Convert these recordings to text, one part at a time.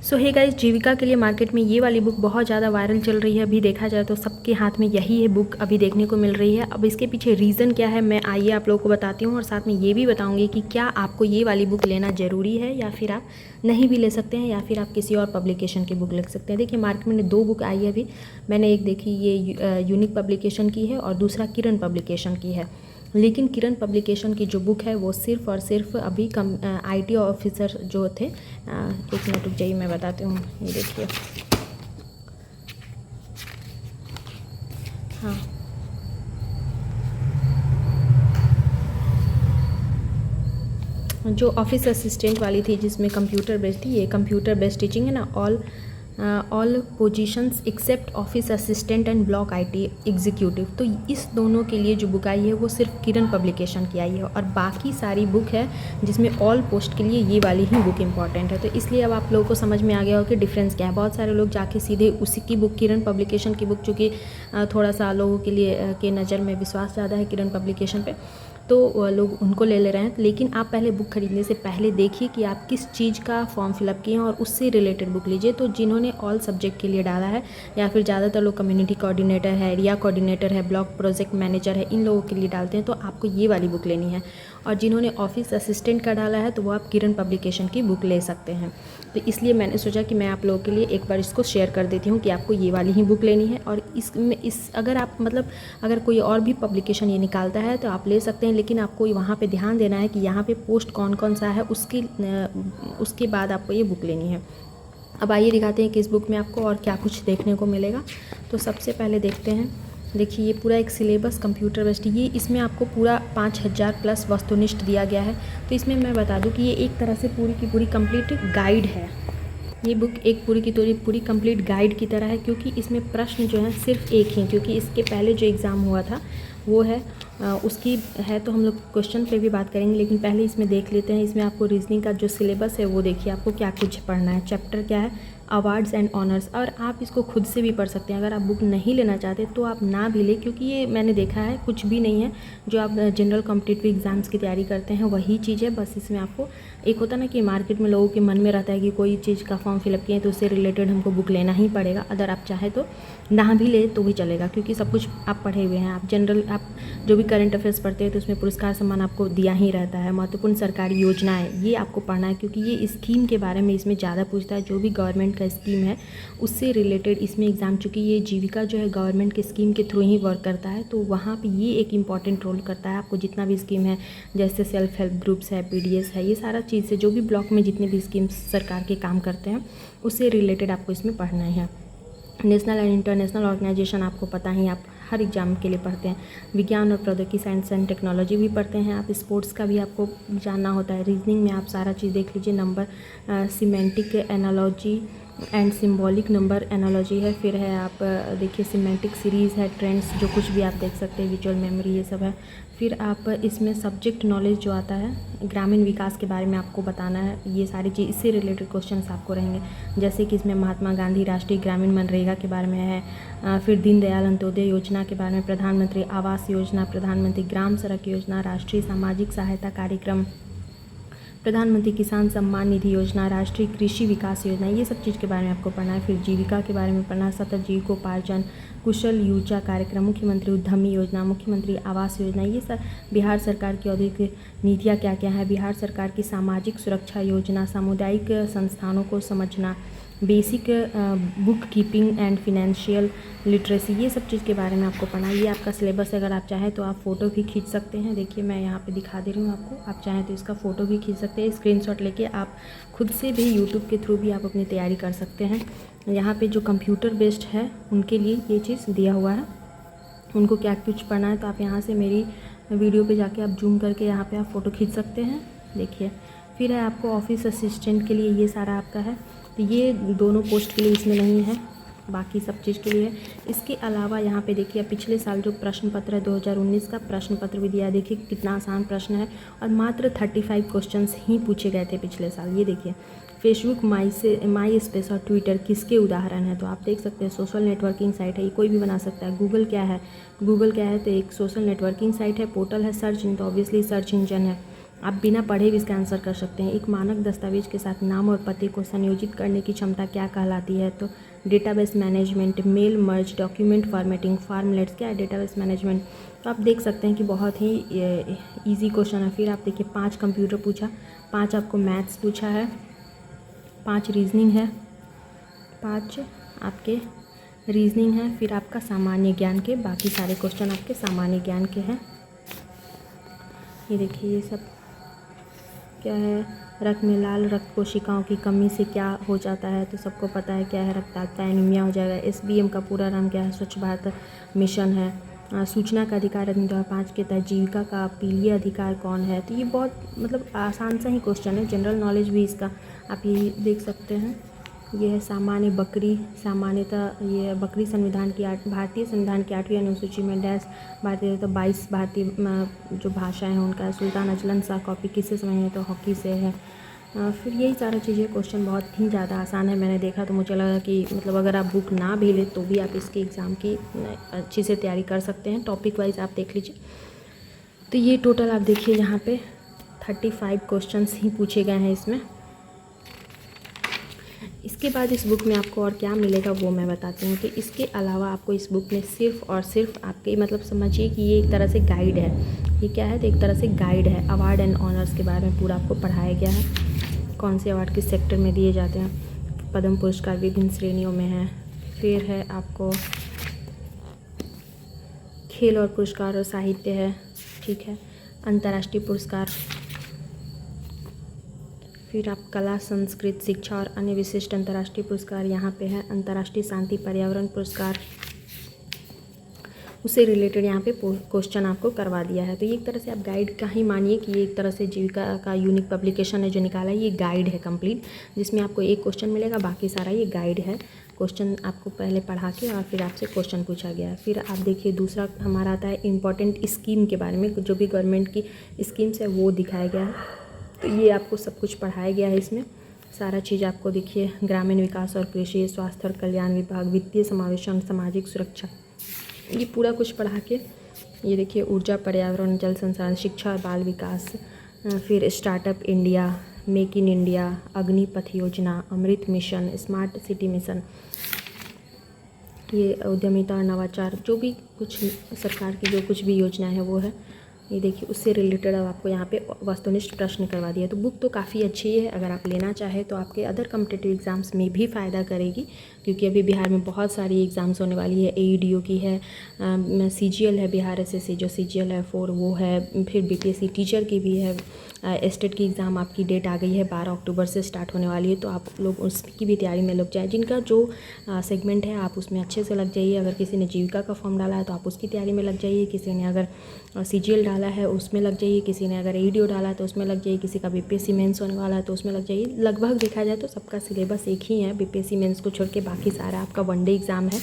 सो hey guys, जीविका के लिए market में ये वाली बुक बहुत ज़्यादा वायरल चल रही है। अभी देखा जाए तो सबके हाथ में यही है बुक अभी देखने को मिल रही है। अब इसके पीछे रीज़न क्या है मैं आइए आप लोगों को बताती हूँ, और साथ में ये भी बताऊँगी कि क्या आपको ये वाली बुक लेना ज़रूरी है या फिर आप नहीं भी ले सकते हैं, या फिर आप किसी और पब्लिकेशन की बुक ले सकते हैं। देखिए, मार्केट में 2 बुक आई है अभी। मैंने एक देखी, ये यूनिक पब्लिकेशन की है और दूसरा किरण पब्लिकेशन की है। लेकिन किरण पब्लिकेशन की जो बुक है वो सिर्फ़ और सिर्फ अभी IT ऑफिसर जो थे, एक मिनट रुक जाइए मैं बताती हूँ। ये देखिए, हाँ, जो ऑफिस असिस्टेंट वाली थी जिसमें कंप्यूटर बेस्ड थी, ये कंप्यूटर बेस्ड टीचिंग है ना। All positions except office assistant and block IT executive. तो इस दोनों के लिए जो बुक आई है वो सिर्फ किरण पब्लिकेशन की आई है, और बाकी सारी बुक है जिसमें ऑल पोस्ट के लिए ये वाली ही बुक इंपॉर्टेंट है। तो इसलिए अब आप लोगों को समझ में आ गया हो कि डिफरेंस क्या है। बहुत सारे लोग जाके सीधे उसी की बुक, किरण पब्लिकेशन की बुक, चूँकि थोड़ा सा लोगों के लिए के नज़र में विश्वास ज़्यादा है किरण पब्लिकेशन पे, तो लोग उनको ले रहे हैं। लेकिन आप पहले बुक खरीदने से पहले देखिए कि आप किस चीज़ का फॉर्म फिलअप किए हैं और उससे रिलेटेड बुक लीजिए। तो जिन्होंने ऑल सब्जेक्ट के लिए डाला है, या फिर ज़्यादातर लोग कम्युनिटी कोऑर्डिनेटर है, एरिया कोऑर्डिनेटर है, ब्लॉक प्रोजेक्ट मैनेजर है, इन लोगों के लिए डालते हैं, तो आपको ये वाली बुक लेनी है। और जिन्होंने ऑफिस असिस्टेंट का डाला है तो वो आप किरण पब्लिकेशन की बुक ले सकते हैं। तो इसलिए मैंने सोचा कि मैं आप लोगों के लिए एक बार इसको शेयर कर देती हूँ कि आपको ये वाली ही बुक लेनी है। और अगर आप अगर कोई और भी पब्लिकेशन ये निकालता है तो आप ले सकते हैं, लेकिन आपको वहाँ पे ध्यान देना है कि यहाँ पे पोस्ट कौन कौन सा है, उसके बाद आपको ये बुक लेनी है। अब आइए दिखाते हैं कि इस बुक में आपको और क्या कुछ देखने को मिलेगा। तो सबसे पहले देखते हैं, देखिए ये पूरा एक सिलेबस कंप्यूटर बेस्ड, ये इसमें आपको पूरा 5000 प्लस वस्तुनिष्ठ दिया गया है। तो इसमें मैं बता दूं कि ये एक तरह से पूरी की पूरी कंप्लीट गाइड है। ये बुक एक पूरी की पूरी कंप्लीट गाइड की तरह है, क्योंकि इसमें प्रश्न जो है सिर्फ एक ही, क्योंकि इसके पहले जो एग्ज़ाम हुआ था वो है उसकी है, तो हम लोग क्वेश्चन पे भी बात करेंगे। लेकिन पहले इसमें देख लेते हैं, इसमें आपको रीजनिंग का जो सिलेबस है वो देखिए आपको क्या कुछ पढ़ना है। चैप्टर क्या है, अवार्ड्स एंड ऑनर्स। और आप इसको खुद से भी पढ़ सकते हैं। अगर आप बुक नहीं लेना चाहते तो आप ना भी लें, क्योंकि ये मैंने देखा है कुछ भी नहीं है। जो आप जनरल कॉम्पिटिटिव एग्ज़ाम्स की तैयारी करते हैं वही चीज़ है। बस इसमें आपको एक होता ना कि मार्केट में लोगों के मन में रहता है कि कोई चीज़ का फॉर्म फिलअप किए तो उससे रिलेटेड हमको बुक लेना ही पड़ेगा। अगर आप चाहे तो ना भी ले तो भी चलेगा, क्योंकि सब कुछ आप पढ़े हुए हैं। आप जनरल, आप जो भी करंट अफेयर्स पढ़ते हैं तो उसमें पुरस्कार सम्मान आपको दिया ही रहता है। महत्वपूर्ण सरकारी योजनाएं, ये आपको पढ़ना है, क्योंकि ये स्कीम के बारे में इसमें ज़्यादा पूछता है। जो भी गवर्नमेंट का स्कीम है उससे रिलेटेड इसमें एग्ज़ाम, चूँकि ये जीविका जो है गवर्नमेंट के स्कीम के थ्रू ही वर्क करता है, तो वहाँ पे ये एक इम्पॉर्टेंट रोल करता है। आपको जितना भी स्कीम है, जैसे सेल्फ हेल्प ग्रुप्स है, PDS है, ये सारा चीज़ से जो भी ब्लॉक में जितने भी स्कीम्स सरकार के काम करते हैं उससे रिलेटेड आपको इसमें पढ़ना है। नेशनल एंड इंटरनेशनल ऑर्गेनाइजेशन आपको पता ही, आप हर एग्जाम के लिए पढ़ते हैं। विज्ञान और प्रौद्योगिकी, साइंस एंड टेक्नोलॉजी भी पढ़ते हैं आप। स्पोर्ट्स का भी आपको जानना होता है। रीजनिंग में आप सारा चीज़ देख लीजिए। Number, semantic analogy and symbolic number analogy है। फिर है आप देखिए सिमेंटिक सीरीज़ है, ट्रेंड्स, जो कुछ भी आप देख सकते हैं, विजुअल मेमोरी, ये सब है। फिर आप इसमें सब्जेक्ट नॉलेज जो आता है, ग्रामीण विकास के बारे में आपको बताना है। ये सारी चीज़, इससे रिलेटेड क्वेश्चंस आपको रहेंगे। जैसे कि इसमें महात्मा गांधी राष्ट्रीय ग्रामीण मनरेगा के बारे में है। फिर दीनदयाल अंत्योदय योजना के बारे में, प्रधानमंत्री आवास योजना, प्रधानमंत्री ग्राम सड़क योजना, राष्ट्रीय सामाजिक सहायता कार्यक्रम, प्रधानमंत्री किसान सम्मान निधि योजना, राष्ट्रीय कृषि विकास योजना, ये सब चीज़ के बारे में आपको पढ़ना है। फिर जीविका के बारे में पढ़ना है, सतत जीविकोपार्जन, कुशल यूजा कार्यक्रम, मुख्यमंत्री उद्यमी योजना, मुख्यमंत्री आवास योजना, ये सब बिहार सरकार की औद्योगिक नीतियाँ क्या क्या है, बिहार सरकार की सामाजिक सुरक्षा योजना, सामुदायिक संस्थानों को समझना, basic book keeping and financial literacy, ये सब चीज़ के बारे में आपको पढ़ना है। ये आपका सिलेबस है। अगर आप चाहें तो आप फ़ोटो भी खींच सकते हैं। देखिए मैं यहाँ पे दिखा दे रही हूँ आपको। आप चाहें तो इसका फ़ोटो भी खींच सकते हैं। स्क्रीनशॉट लेके आप खुद से भी यूट्यूब के थ्रू भी आप अपनी तैयारी कर सकते हैं। यहाँ पे जो कंप्यूटर बेस्ड है उनके लिए ये चीज़ दिया हुआ है, उनको क्या कुछ पढ़ना है। तो आप यहाँ से मेरी वीडियो पे जाके आप जूम करके यहाँ पे आप फ़ोटो खींच सकते हैं। देखिए, फिर है आपको ऑफिस असिस्टेंट के लिए, ये सारा आपका है। तो ये दोनों पोस्ट के लिए इसमें नहीं है, बाकी सब चीज़ के लिए है। इसके अलावा यहाँ पे देखिए पिछले साल जो प्रश्न पत्र है 2019 का प्रश्न पत्र भी दिया है। देखिए कितना आसान प्रश्न है, और मात्र 35 क्वेश्चंस ही पूछे गए थे पिछले साल। ये देखिए, फेसबुक, माई स्पेस और ट्विटर किसके उदाहरण है। तो आप देख सकते हैं सोशल नेटवर्किंग साइट है, ये कोई भी बना सकता है। गूगल क्या है, तो एक सोशल नेटवर्किंग साइट है। पोर्टल है सर्च इंजन, तो ऑब्वियसली सर्च इंजन है। आप बिना पढ़े भी इसका आंसर कर सकते हैं। एक मानक दस्तावेज के साथ नाम और पते को संयोजित करने की क्षमता क्या कहलाती है? तो database management, mail merge, document formatting, form letters. क्या है डेटाबेस मैनेजमेंट? तो आप देख सकते हैं कि बहुत ही ईजी क्वेश्चन है। फिर आप देखिए 5 कंप्यूटर पूछा, 5 आपको मैथ्स पूछा है, 5 रीजनिंग है, 5 आपके रीजनिंग है। फिर आपका सामान्य ज्ञान के बाकी सारे क्वेश्चन आपके सामान्य ज्ञान के हैं। ये देखिए ये सब क्या है? रक्त में लाल रक्त कोशिकाओं की कमी से क्या हो जाता है? तो सबको पता है क्या है, रक्तदाता एनीमिया हो जाएगा। SBM का पूरा नाम क्या है? स्वच्छ भारत मिशन है। सूचना का अधिकार अधिनियम 2005 के तहत जीविका का अपीलीय अधिकार कौन है? तो ये बहुत मतलब आसान सा ही क्वेश्चन है, जनरल नॉलेज भी इसका आप ये देख सकते हैं। ये है सामान्य बकरी, सामान्यतः ये बकरी संविधान की भारतीय संविधान की 8वीं अनुसूची में डैश भारतीय तो 22 भारतीय जो भाषाएं हैं उनका। सुल्तान अजलन शाह कॉपी किससे समझे? तो हॉकी से है। फिर यही सारा चीज़ें, क्वेश्चन बहुत ही ज़्यादा आसान है। मैंने देखा तो मुझे लगा कि मतलब अगर आप बुक ना भी लें तो भी आप इसके एग्ज़ाम की अच्छी से तैयारी कर सकते हैं। टॉपिक वाइज आप देख लीजिए। तो ये टोटल आप देखिए यहाँ पे 35 क्वेश्चंस ही पूछे गए हैं इसमें। इसके बाद इस बुक में आपको और क्या मिलेगा वो मैं बताती हूँ। तो इसके अलावा आपको इस बुक में सिर्फ़ और सिर्फ आपके मतलब समझिए कि ये एक तरह से गाइड है। ये क्या है? तो एक तरह से गाइड है। अवार्ड एंड ऑनर्स के बारे में पूरा आपको पढ़ाया गया है। कौन से अवार्ड किस सेक्टर में दिए जाते हैं। पद्म पुरस्कार विभिन्न श्रेणियों में है। फिर है आपको खेल और पुरस्कार और साहित्य है, ठीक है। अंतर्राष्ट्रीय पुरस्कार, फिर आप कला, संस्कृत, शिक्षा और अन्य विशिष्ट अंतर्राष्ट्रीय पुरस्कार यहाँ पे है। अंतर्राष्ट्रीय शांति पर्यावरण पुरस्कार, उससे रिलेटेड यहाँ पे क्वेश्चन आपको करवा दिया है। तो ये एक तरह से आप गाइड का ही मानिए कि ये एक तरह से जीविका का यूनिक पब्लिकेशन है जो निकाला है। ये गाइड है कंप्लीट, जिसमें आपको एक क्वेश्चन मिलेगा, बाकी सारा ये गाइड है। क्वेश्चन आपको पहले पढ़ा के और फिर आपसे क्वेश्चन पूछा गया है। फिर आप देखिए दूसरा हमारा आता है इम्पॉर्टेंट स्कीम के बारे में, जो भी गवर्नमेंट की स्कीम्स है वो दिखाया गया है। तो ये आपको सब कुछ पढ़ाया गया है इसमें सारा चीज़। आपको देखिए ग्रामीण विकास और कृषि, स्वास्थ्य और कल्याण विभाग, वित्तीय समावेशन, सामाजिक सुरक्षा, ये पूरा कुछ पढ़ा के। ये देखिए ऊर्जा, पर्यावरण, जल संसाधन, शिक्षा और बाल विकास, फिर startup India, make in India, Agnipath योजना, Amrit mission, smart city mission, ये उद्यमिता और नवाचार, जो भी कुछ सरकार की जो कुछ भी योजना है वो है। ये देखिए उससे रिलेटेड अब आपको यहाँ पे वस्तुनिष्ठ प्रश्न करवा दिया। तो बुक तो काफ़ी अच्छी है, अगर आप लेना चाहें तो आपके अदर कॉम्पिटिटिव एग्ज़ाम्स में भी फ़ायदा करेगी, क्योंकि अभी बिहार में बहुत सारी एग्ज़ाम्स होने वाली है। AEDO की है, CGL है, बिहार SSC जो CGL है 4 वो है, फिर BPSC टीचर की भी है। स्टेट की एग्ज़ाम आपकी डेट आ गई है, 12 अक्टूबर से स्टार्ट होने वाली है। तो आप लोग उसकी भी तैयारी में लग जाए। जिनका जो सेगमेंट है आप उसमें अच्छे से लग जाइए। अगर किसी ने जीविका का फॉर्म डाला है तो आप उसकी तैयारी में लग जाइए। किसी ने अगर CGL डाला है उसमें लग जाइए। किसी ने अगर AEDO डाला है तो उसमें लग जाइए। किसी का BPSC मेंस होने वाला है तो उसमें लग जाइए। लगभग देखा जाए तो सबका सिलेबस एक ही है, BPSC मेंस को छोड़ के बाकी सारा आपका वनडे एग्ज़ाम है।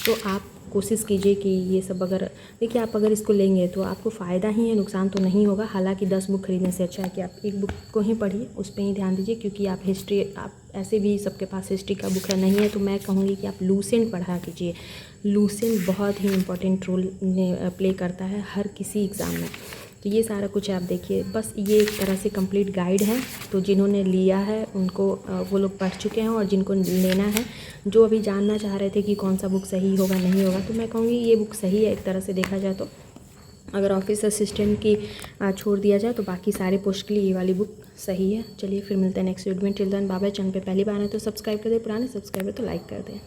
तो आप कोशिश कीजिए कि ये सब अगर देखिए आप अगर इसको लेंगे तो आपको फ़ायदा ही है, नुकसान तो नहीं होगा। हालांकि 10 बुक खरीदने से अच्छा है कि आप एक बुक को ही पढ़िए, उस पर ही ध्यान दीजिए। क्योंकि आप हिस्ट्री, आप ऐसे भी सबके पास हिस्ट्री का बुक है, नहीं है तो मैं कहूँगी कि आप लूसेंट पढ़ा कीजिए। लूसेंट बहुत ही इंपॉर्टेंट रोल प्ले करता है हर किसी एग्ज़ाम में। तो ये सारा कुछ आप देखिए, बस ये एक तरह से कंप्लीट गाइड है। तो जिन्होंने लिया है उनको वो लोग पढ़ चुके हैं, और जिनको लेना है, जो अभी जानना चाह रहे थे कि कौन सा बुक सही होगा नहीं होगा, तो मैं कहूँगी ये बुक सही है एक तरह से देखा जाए तो। अगर ऑफिस असिस्टेंट की छोड़ दिया जाए तो बाकी सारे पोस्ट के लिए ये वाली बुक सही है। चलिए फिर मिलते हैं नेक्स्ट वीडियो में। Till then bye bye. Channel पे पहली बार है तो सब्सक्राइब कर दें, पुराने सब्सक्राइबर तो लाइक कर दें।